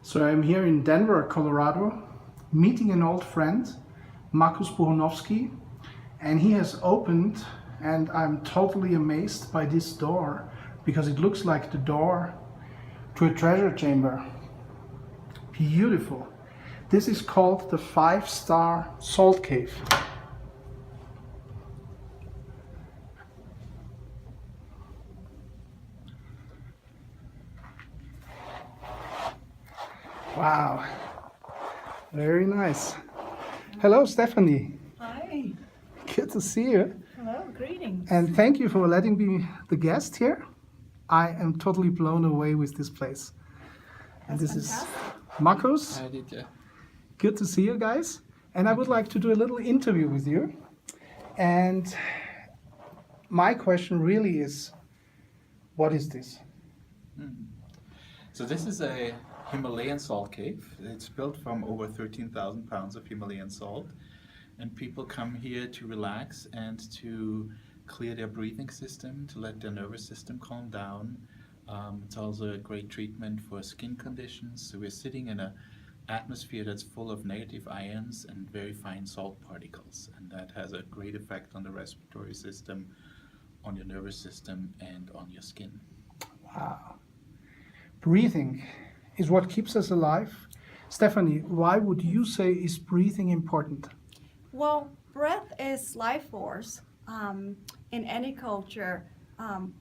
So I'm here in Denver, Colorado, meeting an old friend, Markus Bohunowski, and he has opened, and I'm totally amazed by this door because it looks like the door to a treasure chamber. Beautiful. This is called the 5-star Salt Cave. Wow, very nice. Hello, Stephanie. Hi. Good to see you. Hello, greetings. And thank you for letting me the guest here. I am totally blown away with this place. And That's this fantastic. is Markus. Aditya. Good to see you guys. And I would like to do a little interview with you. And my question really is, what is this? So this is a Himalayan salt cave. It's built from over 13,000 pounds of Himalayan salt. And people come here to relax and to clear their breathing system, to let their nervous system calm down. It's also a great treatment for skin conditions. So we're sitting in an atmosphere that's full of negative ions and very fine salt particles. And that has a great effect on the respiratory system, on your nervous system, and on your skin. Wow. Breathing is what keeps us alive. Stephanie, why would you say is breathing important? Well, breath is life force. In any culture,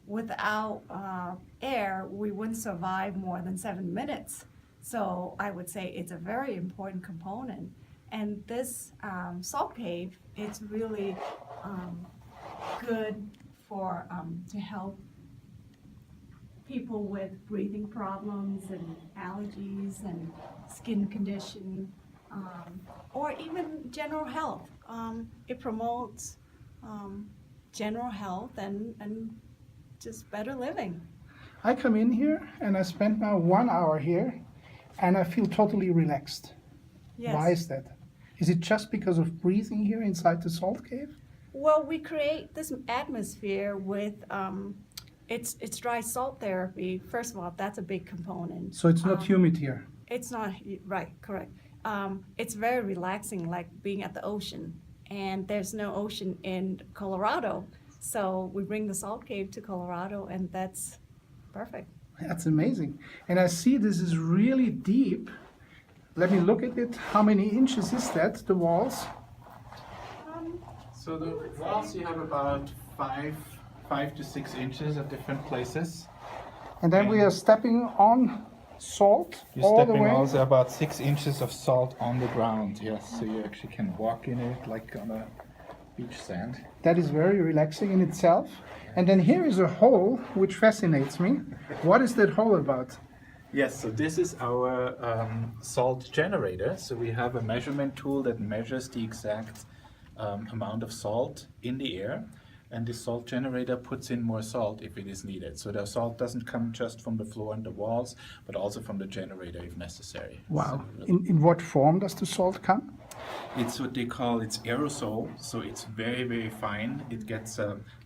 without air, we wouldn't survive more than 7 minutes. So I would say it's a very important component. And this salt cave, it's really good for to help people with breathing problems and allergies and skin condition, or even general health. It promotes general health and just better living. I come in here and I spend now 1 hour here and I feel totally relaxed. Yes. Why is that? Is it just because of breathing here inside the salt cave? Well, we create this atmosphere with it's dry salt therapy. First of all, that's a big component. So it's not humid here. It's not right, correct. It's very relaxing, like being at the ocean. And there's no ocean in Colorado, so we bring the salt cave to Colorado, and that's perfect. That's amazing. And I see this is really deep. Let me look at it. How many inches is that, the walls? So the walls, you have about 5 to 6 inches at different places. And then we are stepping on salt You're all the stepping way. also about 6 inches of salt on the ground, yes. So you actually can walk in it like on a beach sand. That is very relaxing in itself. And then here is a hole which fascinates me. What is that hole about? Yes, so this is our salt generator. So we have a measurement tool that measures the exact amount of salt in the air. And this salt generator puts in more salt if it is needed. So the salt doesn't come just from the floor and the walls, but also from the generator if necessary. Wow. So In what form does the salt come? it's what they call it's aerosol, so it's very, very fine. It gets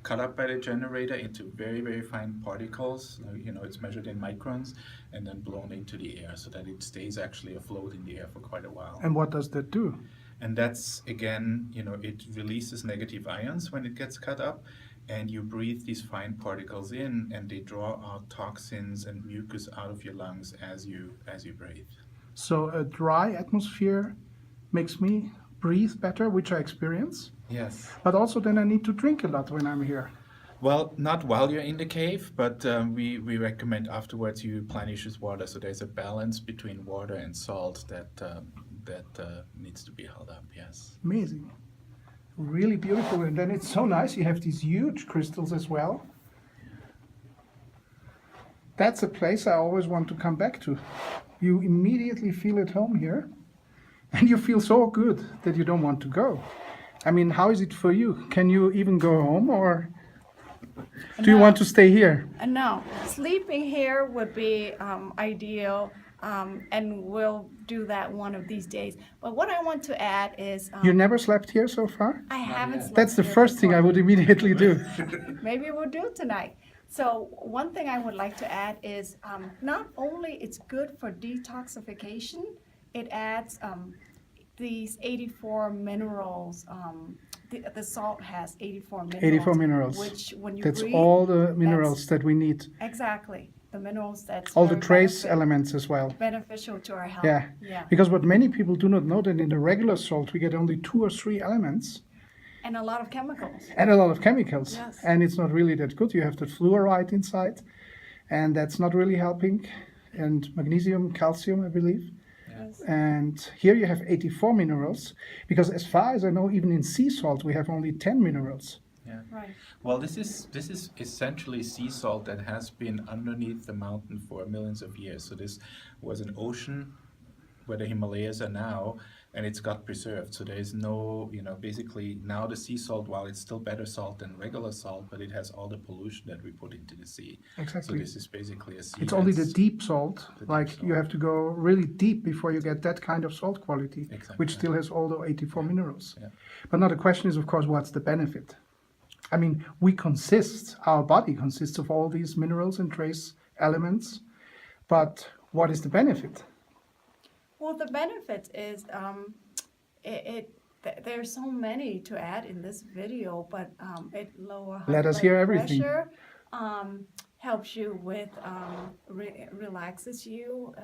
cut up by the generator into very, very fine particles. You know, it's measured in microns and then blown into the air so that it stays actually afloat in the air for quite a while. And what does that do? And that's, again, you know, it releases negative ions when it gets cut up, and you breathe these fine particles in, and they draw out toxins and mucus out of your lungs as you breathe. So a dry atmosphere makes me breathe better, which I experience. Yes. But also then I need to drink a lot when I'm here. Well, not while you're in the cave, but we recommend afterwards you replenish with water. So there's a balance between water and salt that needs to be held up, yes. Amazing. Really beautiful. And then it's so nice. You have these huge crystals as well. That's a place I always want to come back to. You immediately feel at home here. And you feel so good that you don't want to go. I mean, how is it for you? Can you even go home, or do you want to stay here? No, sleeping here would be ideal, and we'll do that one of these days. But what I want to add is You never slept here so far? I haven't slept That's the here first thing I before. would immediately do. Maybe we'll do it tonight. So one thing I would like to add is not only it's good for detoxification, it adds these 84 minerals. The salt has 84 minerals. 84 minerals. Which when you That's breathe, all the minerals that we need. exactly the minerals that's All the very trace elements as well. beneficial to our health. Yeah. Yeah. Because what many people do not know, that in the regular salt we get only 2 or 3 elements And a lot of chemicals. and a lot of chemicals. Yes. And it's not really that good. You have the fluoride inside, and that's not really helping. And magnesium, calcium, I believe. Yes. And here you have 84 minerals, because as far as I know, even in sea salt we have only 10 minerals. Yeah. Right. Well, this is essentially sea salt that has been underneath the mountain for millions of years. So this was an ocean where the Himalayas are now, and it's got preserved. So there is no, basically now the sea salt, while it's still better salt than regular salt, but it has all the pollution that we put into the sea. Exactly. So this is basically a sea. It's only the that's- deep salt, the deep like salt. you have to go really deep before you get that kind of salt quality, Exactly. which still has all the 84 minerals. Yeah. But now the question is, of course, what's the benefit? I mean, our body consists of all these minerals and trace elements, but what is the benefit? Well, the benefit is there's so many to add in this video, but it lower Let us blood hear everything. pressure, helps you with relaxes you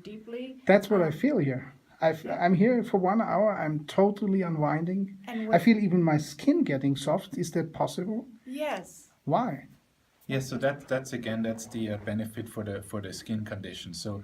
deeply. That's what I feel here. I'm here for 1 hour, I'm totally unwinding. And I with, feel even my skin getting soft. Is that possible? yes, Why? Yes, so that's the benefit for the skin condition. So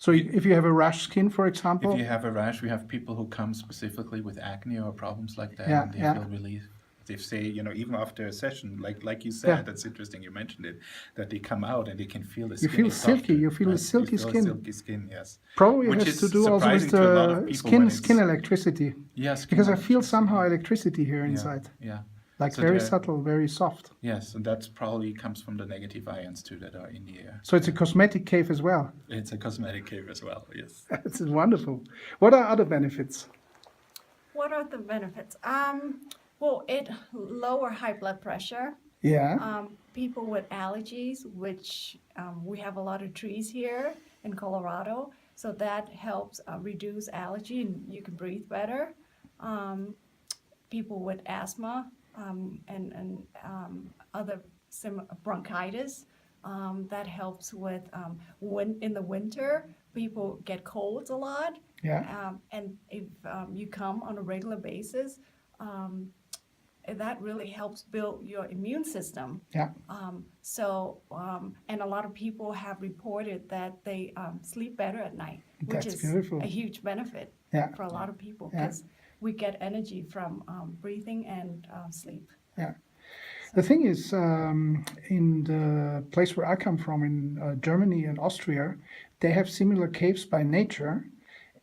So if you have a rash skin, for example, if you have a rash, we have people who come specifically with acne or problems like that, Yeah, and they yeah. feel relief. They say, even after a session, like you said, Yeah. that's interesting. You mentioned it, that they come out and they can feel the You skin. feel is silky, softer, you feel a right? silky You feel skin. silky skin, yes. probably Which has is to do also with surprising to a lot of the people when it's- skin electricity. Yes, Because I feel somehow electricity here inside, Yeah. like So very there- subtle, very soft. Yes, and that's probably comes from the negative ions too that are in the air. So it's a cosmetic cave as well. It's a cosmetic cave as well. Yes. It's wonderful. What are other benefits? what are the benefits? Well, it lower high blood pressure. Yeah. People with allergies, which we have a lot of trees here in Colorado, so that helps reduce allergy and you can breathe better. People with asthma and other bronchitis, that helps with when in the winter people get colds a lot. Yeah. And if you come on a regular basis, that really helps build your immune system. Yeah. And a lot of people have reported that they sleep better at night, which That's is beautiful. a huge benefit Yeah. for a lot of people Yeah. because we get energy from breathing and sleep. Yeah. The thing is, in the place where I come from, in Germany and Austria, they have similar caves by nature,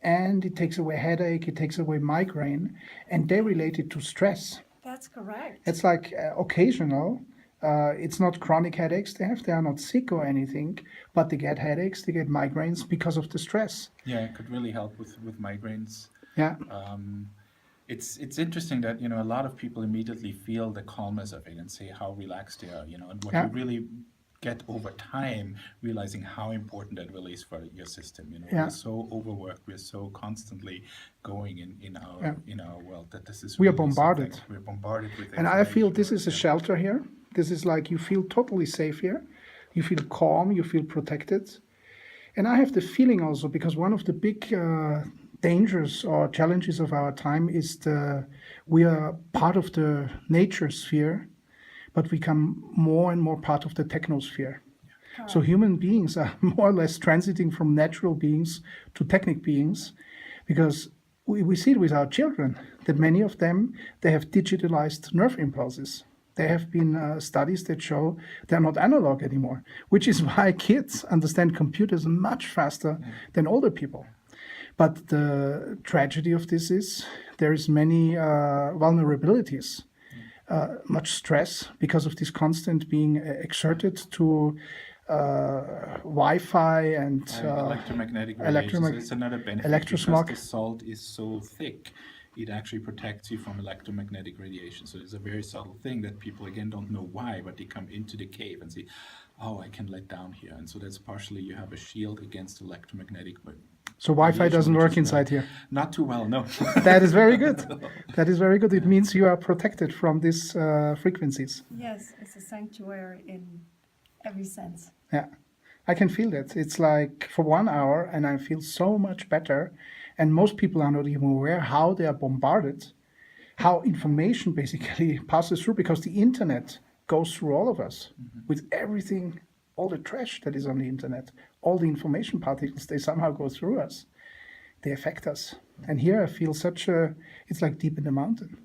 and it takes away headache, it takes away migraine, and they relate it to stress. That's correct. It's like occasional. It's not chronic headaches they have. They are not sick or anything, but they get headaches, they get migraines because of the stress. Yeah, it could really help with migraines. Yeah. It's interesting that a lot of people immediately feel the calmness of it and say how relaxed they are, and what Yeah. you really get over time, realizing how important that really is for your system. Yeah. We're so overworked, we're so constantly going in our world that this is We are really bombarded. something- We're bombarded with And I feel this information, is a yeah. shelter here. This is like you feel totally safe here. You feel calm, you feel protected. And I have the feeling also, because one of the big dangers or challenges of our time is we are part of the nature sphere, but we become more and more part of the technosphere. So human beings are more or less transiting from natural beings to technic beings, because we see it with our children, that many of them, they have digitalized nerve impulses. There have been studies that show they're not analog anymore, which is why kids understand computers much faster than older people. But the tragedy of this is there is many vulnerabilities, much stress because of this constant being exerted to Wi-Fi and Electromagnetic electromag- radiations. It's another benefit electrosmog. because the salt is so thick. it actually protects you from electromagnetic radiation. So it's a very subtle thing that people again don't know why, but they come into the cave and see, oh, I can let down here. And so that's partially you have a shield against electromagnetic So Wi-Fi radiation, doesn't which work is inside very- here. Not too well, no. That is very good. That is very good. It means you are protected from these frequencies. Yes, it's a sanctuary in every sense. Yeah, I can feel that. It's like for 1 hour, and I feel so much better. And most people are not even aware how they are bombarded, how information basically passes through, because the internet goes through all of us with everything, all the trash that is on the internet, all the information particles, they somehow go through us. They affect us. And here I feel it's like deep in the mountain.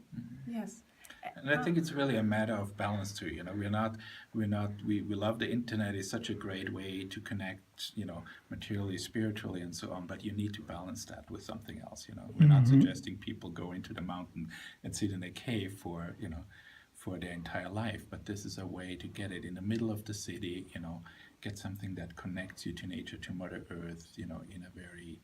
Yes. And I think it's really a matter of balance too. You know, we love the internet. It's such a great way to connect, you know, materially, spiritually, and so on. But you need to balance that with something else. You know, we're not suggesting people go into the mountain and sit in a cave for, you know, for their entire life. But this is a way to get it in the middle of the city. You know, get something that connects you to nature, to Mother Earth. You know, in a very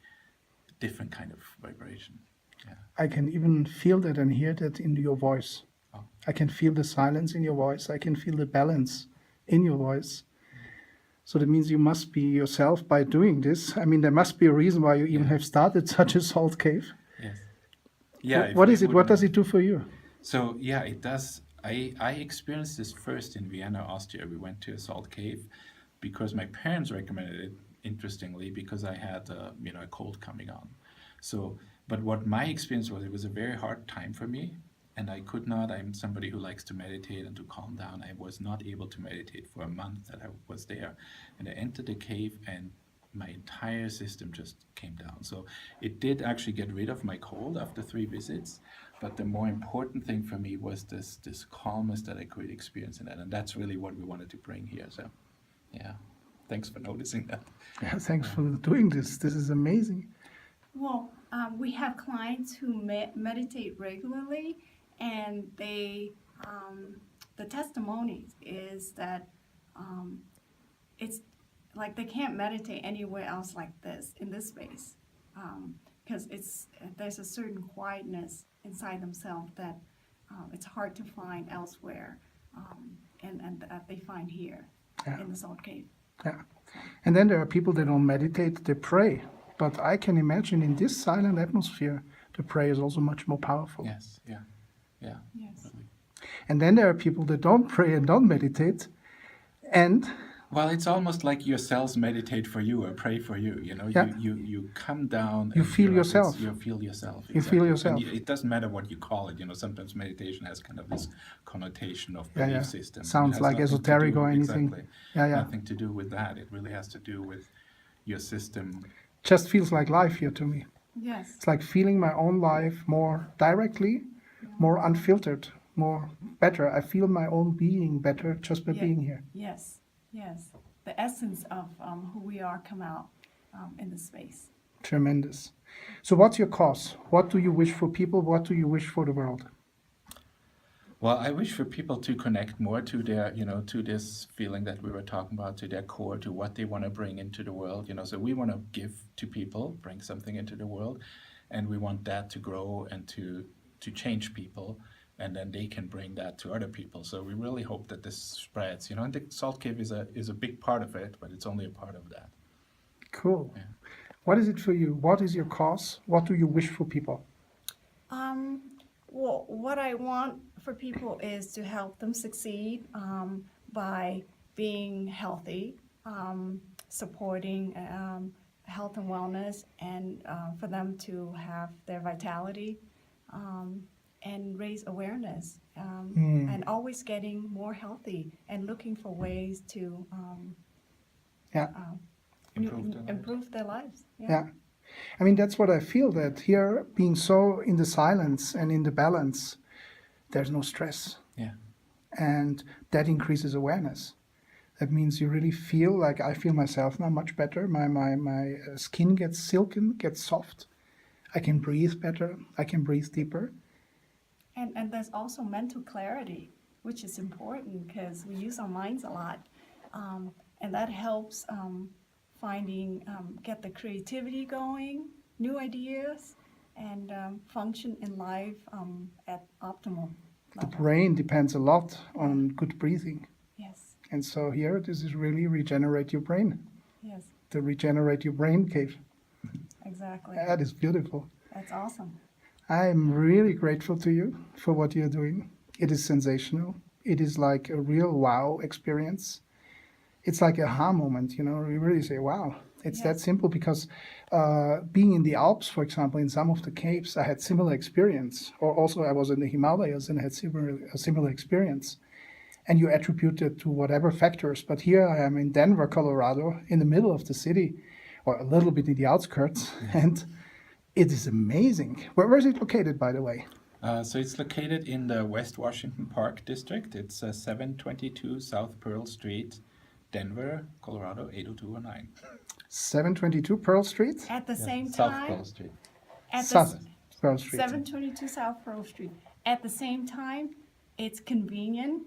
different kind of vibration. Yeah. I can even feel that and hear that in your voice. Oh. I can feel the silence in your voice. I can feel the balance in your voice. So that means you must be yourself by doing this. I mean, there must be a reason why you even have started such a salt cave. Yes. Yeah. What is it? What does it do for you? So yeah, it does. I experienced this first in Vienna, Austria. We went to a salt cave because my parents recommended it. Interestingly, because I had you know, a cold coming on. So, but what my experience was, it was a very hard time for me, and I could not. I'm somebody who likes to meditate and to calm down. I was not able to meditate for a month that I was there, and I entered the cave, and my entire system just came down. So it did actually get rid of my cold after 3 visits, but the more important thing for me was this calmness that I could experience in that, and that's really what we wanted to bring here. So, yeah. Thanks for noticing that. Yeah, thanks for doing this. This is amazing. Well, we have clients who meditate regularly, and they, the testimony is that it's like they can't meditate anywhere else like this, in this space, because there's a certain quietness inside themselves that it's hard to find elsewhere, and that they find here in the Salt Cave. Yeah. And then there are people that don't meditate, they pray. But I can imagine in this silent atmosphere, the prayer is also much more powerful. Yes, yeah, yeah. Yes. Really. And then there are people that don't pray and don't meditate. And Well, it's almost like your cells meditate for you or pray for you. You know, Yeah. you come down. You and feel you're- yourself. You feel yourself. You feel exactly. yourself. And it doesn't matter what you call it. You know, sometimes meditation has kind of this connotation of Yeah, belief yeah. system. Sounds It has like nothing to esoteric do- or anything. Exactly. Yeah, yeah. Nothing to do with that. It really has to do with your system. just feels like life here to me. Yes. It's like feeling my own life more directly, more unfiltered, more better. I feel my own being better just by Yeah. being here. Yes. Yes. The essence of who we are come out in the space. Tremendous. So what's your cause? What do you wish for people? What do you wish for the world? Well, I wish for people to connect more to their, you know, to this feeling that we were talking about, to their core, to what they want to bring into the world. You know, so we want to give to people, bring something into the world, and we want that to grow and to change people, and then they can bring that to other people. So we really hope that this spreads. You know, and the Salt Cave is a big part of it, but it's only a part of that. Cool. Yeah. What is it for you? What is your cause? What do you wish for people? Well, what I want for people is to help them succeed by being healthy, supporting health and wellness, and for them to have their vitality and raise awareness, and always getting more healthy and looking for ways to Yeah. Improve their lives. Yeah. I mean, that's what I feel, that here, being so in the silence and in the balance, there's no stress. Yeah. And that increases awareness. That means you really feel like I feel myself now much better. My skin gets silken, gets soft. I can breathe better. I can breathe deeper. And there's also mental clarity, which is important because we use our minds a lot, and that helps finding, get the creativity going, new ideas, and function in life at optimal The level. brain depends a lot on good breathing. Yes, And so here, this is really regenerate your brain, yes, the regenerate your brain cave. exactly. That is beautiful. That's awesome. I am really grateful to you for what you're doing. It is sensational. It is like a real wow experience. It's like a aha moment, you know, you really say, wow. It's that Yes. simple because being in the Alps, for example, in some of the caves, I had similar experience. Or also I was in the Himalayas and had a similar experience. And you attribute it to whatever factors. But here I am in Denver, Colorado, in the middle of the city, or a little bit in the outskirts, and it is amazing. Where is it located, by the way? So it's located in the West Washington Park district. It's 722 South Pearl Street, Denver, Colorado 80209. 722 Pearl Street? At the same South time, Pearl Street. at the South Pearl Street. 722 South Pearl Street. At the same time, it's convenient.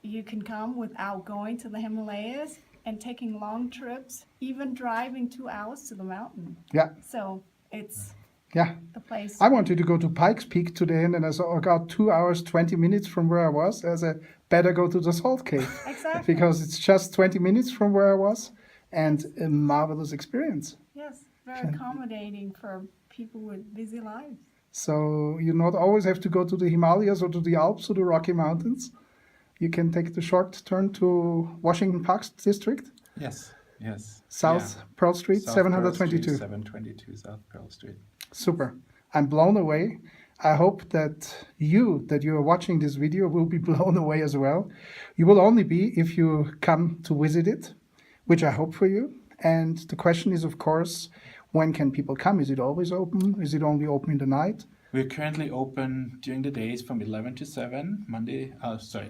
You can come without going to the Himalayas and taking long trips, even driving 2 hours to the mountain. Yeah, So it's yeah. the place. I wanted to go to Pikes Peak today, and then I saw I got 2 hours, 20 minutes from where I was. I said, better go to the Salt Cave. Exactly. Because it's just 20 minutes from where I was, and a marvelous experience. Yes, very accommodating for people with busy lives. So you not always have to go to the Himalayas or to the Alps or the Rocky Mountains. You can take the short turn to Washington Park District, Yes, yes. South Yeah. Pearl Street, South Pearl 722. Street, 722 South Pearl Street. Super. I'm blown away. I hope that you are watching this video will be blown away as well. You will only be if you come to visit it, which I hope for you. And the question is, of course, when can people come? Is it always open? Is it only open in the night? We're currently open during the days from 11 to 7,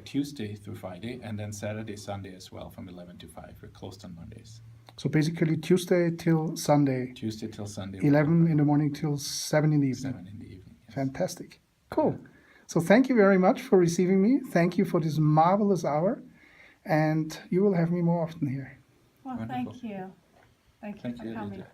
Tuesday through Friday, and then Saturday, Sunday as well from 11 to 5. We're closed on Mondays. So basically Tuesday till Sunday, Tuesday till Sunday. 11 in the morning till 7 in the evening. 7 in the evening. Yes. Fantastic. Cool. So thank you very much for receiving me. Thank you for this marvelous hour. And you will have me more often here. Well, Wonderful. thank you. Thank you Thank for you, coming. Aditya.